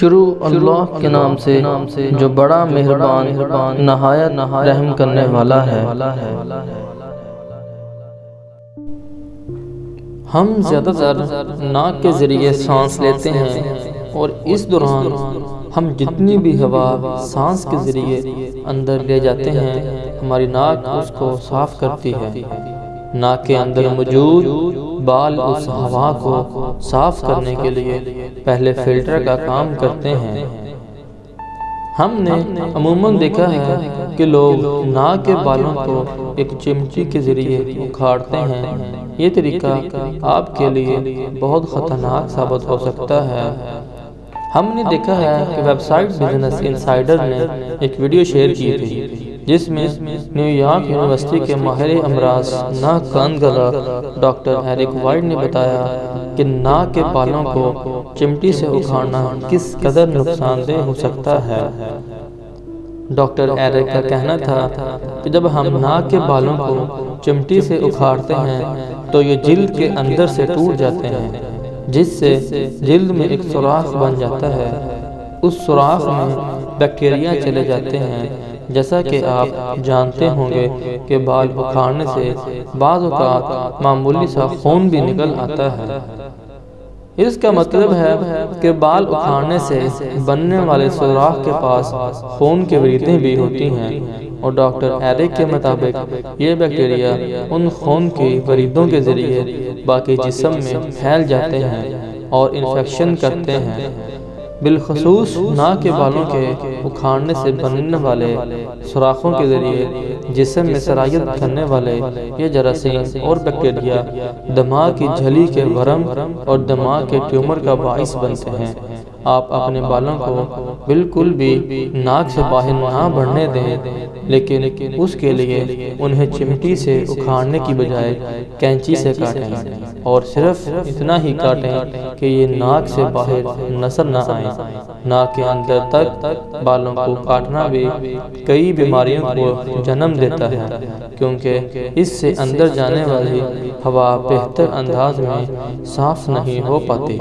شروع اللہ کے نام سے جو بڑا مہربان نہایت رحم کرنے والا ہے۔ ہم زیادہ تر ناک کے ذریعے سانس لیتے ہیں اور اس دوران ہم جتنی بھی ہوا سانس کے ذریعے اندر لے جاتے ہیں ہماری ناک اس کو صاف کرتی ہے۔ ناک کے اندر موجود بال اس ہوا کو صاف کرنے کے لیے پہلے فلٹر کا کام کرتے ہیں۔ ہم نے عموماً دیکھا ہے کہ لوگ ناک کے بالوں کو ایک چمٹی کے ذریعے اکھاڑتے ہیں۔ یہ طریقہ آپ کے لیے بہت خطرناک ثابت ہو سکتا ہے۔ ہم نے دیکھا ہے کہ ویب سائٹ بزنس انسائیڈر نے ایک ویڈیو شیئر کی تھی جس میں نیو یارک یونیورسٹی کے ماہر امراض ناک کان گلا ڈاکٹر ایرک وائٹ نے بتایا کہ ناک کے بالوں کو چمٹی سے اکھاڑنا کس قدر نقصان دہ ہو سکتا ہے۔ ڈاکٹر ایرک کا کہنا تھا کہ جب ہم ناک کے بالوں کو چمٹی سے اکھاڑتے ہیں تو یہ جلد کے اندر سے ٹوٹ جاتے ہیں جس سے جلد میں ایک سوراخ بن جاتا ہے۔ اس سوراخ میں بیکٹیریا چلے جاتے ہیں۔ جیسا کہ آپ جانتے ہوں گے کہ بال اکھاڑنے سے بعض اوقات معمولی سا خون بھی نکل آتا ہے۔ اس کا مطلب ہے کہ بال اکھاڑنے سے بننے والے سوراخ کے پاس خون کی وریدیں بھی ہوتی ہیں اور ڈاکٹر ایرک کے مطابق یہ بیکٹیریا ان خون کی وریدوں کے ذریعے باقی جسم میں پھیل جاتے ہیں اور انفیکشن کرتے ہیں۔ بالخصوص ناک کے بالوں کے اکھاڑنے سے بننے والے سوراخوں کے ذریعے جسم میں سرایت کرنے والے یہ جراثیم اور بیکٹیریا دماغ کی جھلی کے ورم اور دماغ کے ٹیومر کا باعث بنتے ہیں۔ آپ اپنے بالوں کو بالکل بھی ناک سے باہر نہ بڑھنے دیں، لیکن اس کے لیے انہیں چمٹی سے اکھاڑنے کی بجائے کینچی سے کاٹیں اور صرف اتنا ہی کاٹیں کہ یہ ناک سے باہر نظر نہ آئیں۔ ناک کے اندر تک بالوں کو کاٹنا بھی کئی بیماریوں کو جنم دیتا ہے کیونکہ اس سے اندر جانے والی ہوا بہتر انداز میں صاف نہیں ہو پاتی۔